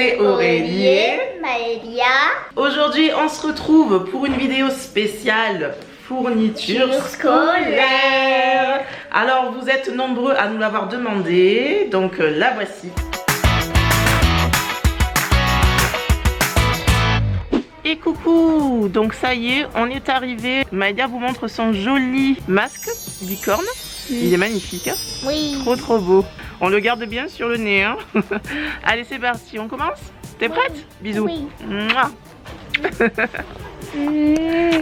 c'est Aurélie, Maëlia. Aujourd'hui, on se retrouve pour une vidéo spéciale fourniture scolaire. Alors, vous êtes nombreux à nous l'avoir demandé, donc la voici. Et coucou, donc ça y est, on est arrivé. Maëlia vous montre son joli masque licorne. Il est magnifique. Oui. Trop beau. On le garde bien sur le nez. Hein. Allez, c'est parti, on commence? T'es prête? Bisous. Oui. Mouah.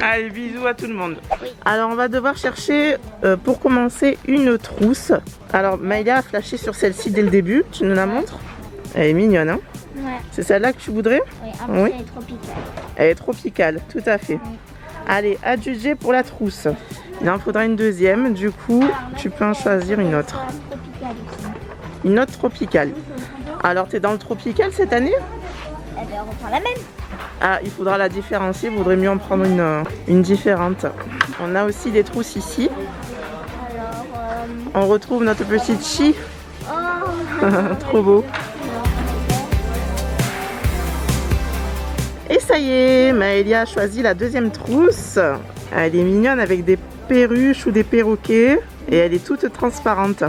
Allez, bisous à tout le monde. Oui. Alors, on va devoir chercher pour commencer une trousse. Alors, Maëlia a flashé sur celle-ci dès le début. Tu nous la montres? Elle est mignonne, hein? Ouais. C'est celle-là que tu voudrais? Oui, en plus, Oui. elle est tropicale. Elle est tropicale, tout à fait. Oui. Allez, adjugé pour la trousse. Il en faudra une deuxième, du coup, tu peux en choisir une autre. Tropicale aussi. Une autre tropicale. Alors, tu es dans le tropical cette année? Eh bien, on reprend la même. Ah, il faudra la différencier, il vaudrait mieux en prendre une différente. On a aussi des trousses ici. Alors, On retrouve notre petite chi. oh. Trop beau. Et ça y est, Maëlia a choisi la deuxième trousse. Elle est mignonne avec des perruches ou des perroquets. Et elle est toute transparente.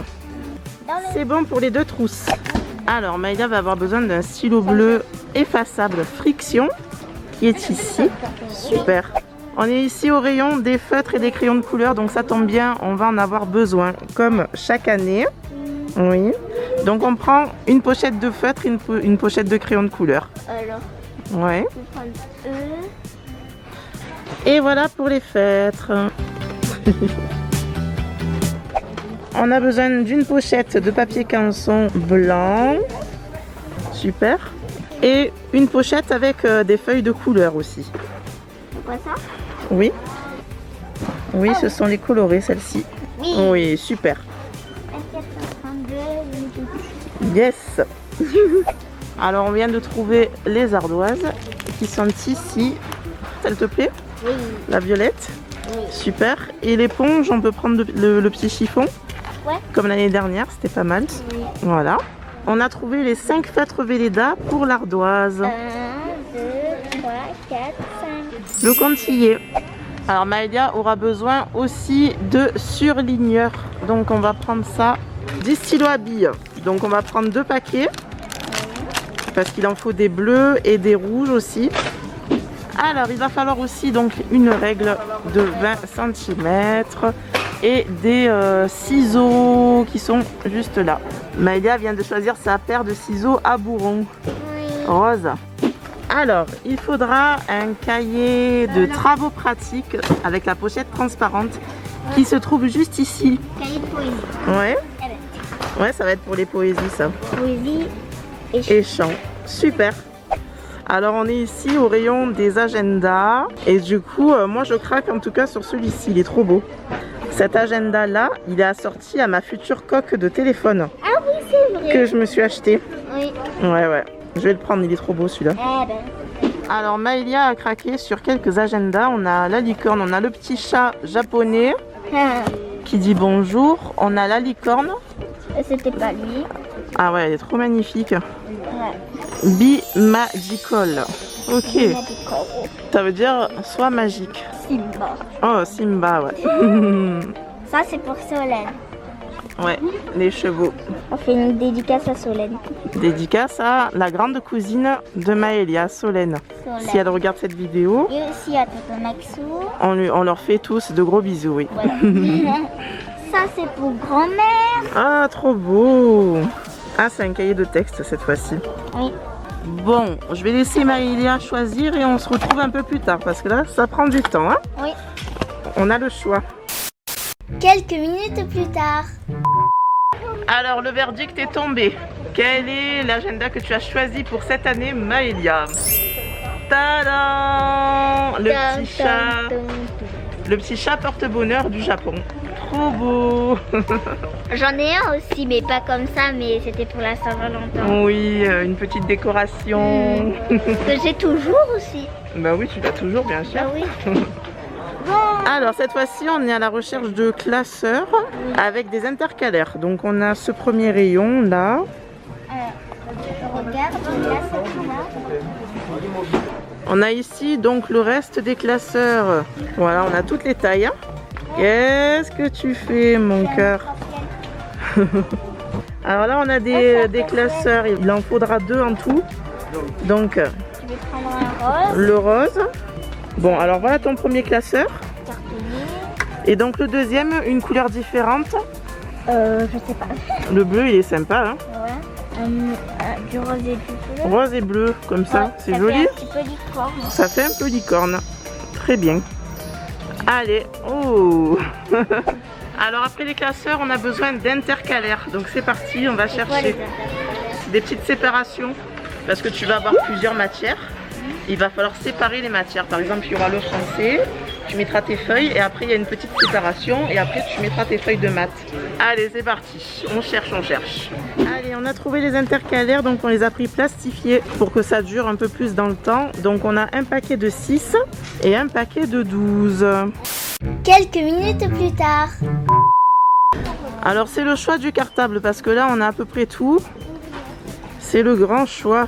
C'est bon pour les deux trousses. Alors, Maëlia va avoir besoin d'un stylo bleu effaçable friction qui est ici. Super. On est ici au rayon des feutres et des crayons de couleur, donc ça tombe bien, on va en avoir besoin comme chaque année. Oui. Donc on prend une pochette de feutre et une pochette de crayons de couleur. Alors, Ouais. je vais prendre eux. Et voilà pour les feutres. On a besoin d'une pochette de papier canson blanc. Super. Et une pochette avec des feuilles de couleur aussi. C'est quoi ça? Oui. Oui, ce sont les colorés, celles-ci. Oui. Oui, super. 432. Yes. Alors, on vient de trouver les ardoises qui sont ici. Ça te plaît? Oui. La violette. Oui. Super. Et l'éponge, on peut prendre le petit chiffon. Ouais. Comme l'année dernière, c'était pas mal. Oui. Voilà. On a trouvé les 5 feutres Velleda pour l'ardoise. 1, 2, 3, 4, 5. Le compte y est. Alors Maëlia aura besoin aussi de surligneurs. Donc on va prendre ça. Des stylos à billes. Donc on va prendre 2 paquets. Parce qu'il en faut des bleus et des rouges aussi. Alors il va falloir aussi donc une règle de 20 cm. Et des ciseaux qui sont juste là. Maëlia vient de choisir sa paire de ciseaux à bourron Oui. rose. Alors, il faudra un cahier de travaux pratiques avec la pochette transparente qui se trouve juste ici. Cahier de poésie. Ouais, Eh ben, ouais, ça va être pour les poésies ça. poésie et Et chant. Super. Alors, on est ici au rayon des agendas. Et du coup, moi je craque en tout cas sur celui-ci. Il est trop beau. Cet agenda-là, il est assorti à ma future coque de téléphone Ah oui, c'est vrai. que je me suis acheté. Oui. Ouais. Je vais le prendre, il est trop beau celui-là. Eh ben. Alors Maëlia a craqué sur quelques agendas. On a la licorne, on a le petit chat japonais qui dit bonjour. On a la licorne. C'était pas lui. Ah ouais, elle est trop magnifique. Ouais. Magical. Ok. Il m'a dit Koro. Ça veut dire soit magique. Simba. Oh, Simba, ouais. Ça, c'est pour Solène. Ouais, les chevaux. On fait une dédicace à Solène. Dédicace à la grande cousine de Maëlia, Solène. Si elle regarde cette vidéo, Et aussi à Tonton Maxou. on leur fait tous de gros bisous, oui. Voilà. Ça, c'est pour grand-mère. Ah, trop beau. Ah, c'est un cahier de texte cette fois-ci. Oui. Bon, je vais laisser Maëlia choisir et on se retrouve un peu plus tard parce que là, ça prend du temps. Hein. Oui. On a le choix. Quelques minutes plus tard. Alors, le verdict est tombé. Quel est l'agenda que tu as choisi pour cette année, Maëlia? Tadam! Le petit chat porte-bonheur du Japon. Trop beau. J'en ai un aussi, mais pas comme ça, mais c'était pour la Saint-Valentin. Oui, une petite décoration. Que j'ai toujours aussi. Bah oui, tu l'as toujours, bien sûr. Ah oui. Alors cette fois-ci on est à la recherche de classeurs avec des intercalaires. Donc on a ce premier rayon là. regarde, là, celle-là. On a ici donc le reste des classeurs. Voilà, on a toutes les tailles. Hein. Qu'est-ce que tu fais, mon cœur? Alors là, on a des classeurs. Il en faudra 2 en tout. Donc, Tu veux prendre un rose, le rose. Bon, alors voilà ton premier classeur. cartonné. Et donc le deuxième, une couleur différente. Je sais pas. Le bleu, il est sympa. Hein. Ouais. Du rose et du bleu. Rose et bleu, comme ça. Ouais, C'est ça joli. fait un petit peu licorne. Ça fait un peu licorne. Très bien. Allez. Oh. Alors après les classeurs, on a besoin d'intercalaires. Donc c'est parti, on va C'est quoi, les chercher intercalaires? des petites séparations. Parce que tu vas avoir plusieurs matières. Il va falloir séparer les matières. Par exemple, il y aura le français, tu mettras tes feuilles et après il y a une petite séparation et après tu mettras tes feuilles de maths. Allez, c'est parti. On cherche, on cherche. Allez, on a trouvé les intercalaires, donc on les a pris plastifiés pour que ça dure un peu plus dans le temps. Donc on a un paquet de 6 et un paquet de 12. Quelques minutes plus tard. Alors c'est le choix du cartable parce que là on a à peu près tout. C'est le grand choix.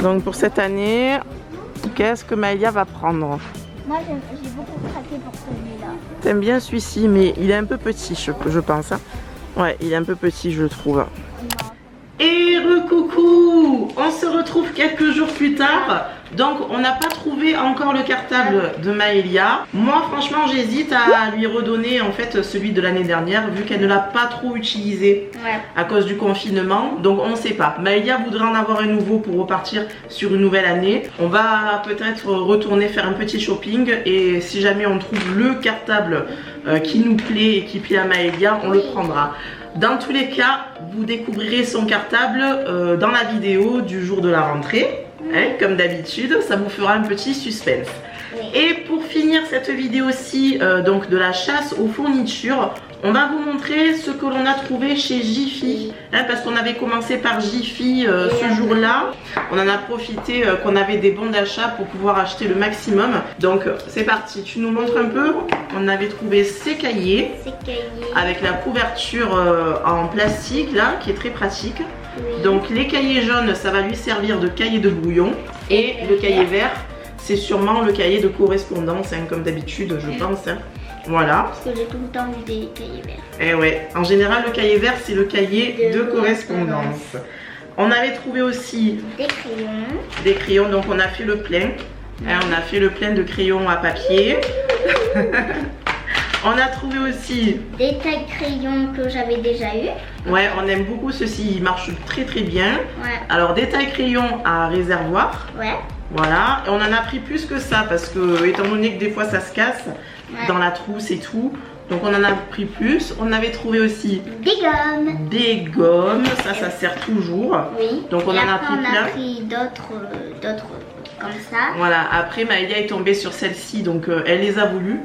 Donc pour cette année, qu'est-ce que Maëlia va prendre? Moi j'ai beaucoup craqué pour celui-là. T'aimes bien celui-ci, mais il est un peu petit, je pense. Hein. Ouais, il est un peu petit, je trouve. Et recoucou! On se retrouve quelques jours plus tard. Donc on n'a pas trouvé encore le cartable de Maëlia. Moi franchement j'hésite à lui redonner en fait celui de l'année dernière vu qu'elle ne l'a pas trop utilisé à cause du confinement. Donc on ne sait pas. Maëlia voudrait en avoir un nouveau pour repartir sur une nouvelle année. On va peut-être retourner faire un petit shopping et si jamais on trouve le cartable qui nous plaît et qui plaît à Maëlia, on le prendra. Dans tous les cas, vous découvrirez son cartable dans la vidéo du jour de la rentrée. Hein, comme d'habitude, ça vous fera un petit suspense. Oui. Et pour finir cette vidéo-ci, donc de la chasse aux fournitures, on va vous montrer ce que l'on a trouvé chez Jiffy. Hein, parce qu'on avait commencé par Jiffy ce jour-là. On en a profité qu'on avait des bons d'achat pour pouvoir acheter le maximum. Donc c'est parti, tu nous montres un peu. On avait trouvé ces cahiers. Avec la couverture en plastique là, qui est très pratique. Oui. Donc les cahiers jaunes, ça va lui servir de cahier de brouillon. Et le cahier vert, c'est sûrement le cahier de correspondance, hein, comme d'habitude, je pense. Hein. Voilà. Parce que j'ai tout le temps vu des cahiers verts. Et ouais, en général, le cahier vert, c'est le cahier de correspondance. On avait trouvé aussi des crayons. Des crayons, donc on a fait le plein. Hein, on a fait le plein de crayons à papier. On a trouvé aussi des tailles crayons que j'avais déjà eu. Ouais, on aime beaucoup ceci, il marche très très bien. Ouais. Alors des tailles crayons à réservoir. Ouais. Voilà, et on en a pris plus que ça parce que étant donné que des fois ça se casse dans la trousse et tout. Donc on en a pris plus. On avait trouvé aussi des gommes. Des gommes, ça sert toujours. Oui. Donc on en a pris plein. On a pris d'autres comme ça. Voilà, après Maëlia est tombée sur celle-ci, donc elle les a voulues.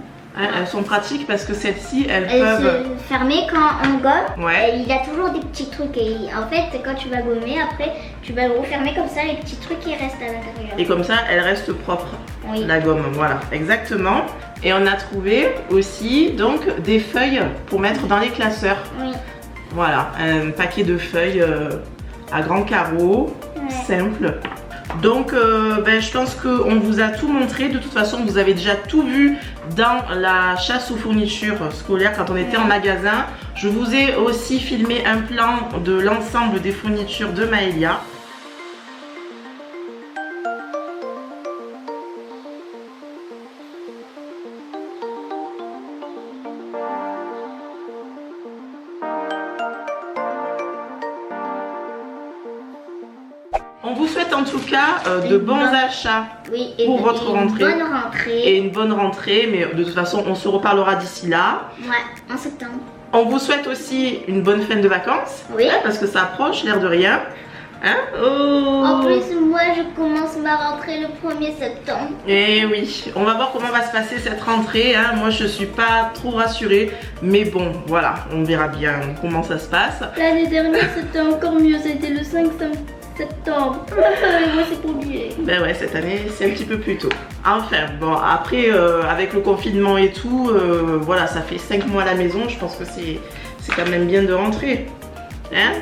Elles sont pratiques parce que celles-ci, elles peuvent se fermer quand on gomme. Ouais. Et il y a toujours des petits trucs. Et en fait, quand tu vas gommer, après, tu vas le refermer comme ça, les petits trucs qui restent à l'intérieur. Et comme ça, elle reste propre. Oui. La gomme, voilà, exactement. Et on a trouvé aussi donc des feuilles pour mettre dans les classeurs. Oui. Voilà, un paquet de feuilles à grands carreaux, simple. Donc je pense qu'on vous a tout montré. De toute façon, vous avez déjà tout vu dans la chasse aux fournitures scolaires quand on était en magasin. Je vous ai aussi filmé un plan de l'ensemble des fournitures de Maëlia. On vous souhaite en tout cas de bons achats pour votre rentrée. Bonne rentrée. Et une bonne rentrée, mais de toute façon on se reparlera d'ici là. Ouais, en septembre. On vous souhaite aussi une bonne fin de vacances. Oui. Hein, parce que ça approche, l'air de rien. Hein? Oh. En plus, moi je commence ma rentrée le 1er septembre. Et oui, on va voir comment va se passer cette rentrée. Hein. Moi je suis pas trop rassurée, mais bon, voilà, on verra bien comment ça se passe. L'année dernière c'était encore mieux, c'était le 5 septembre. Moi c'est pour oublier. Ben ouais, cette année c'est un petit peu plus tôt. Enfin bon, après avec le confinement et tout, voilà, ça fait 5 mois à la maison. Je pense que c'est quand même bien de rentrer. Hein?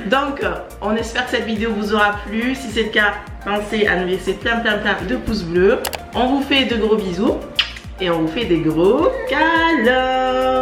Donc, on espère que cette vidéo vous aura plu. Si c'est le cas, pensez à nous laisser plein de pouces bleus. On vous fait de gros bisous et on vous fait des gros câlins.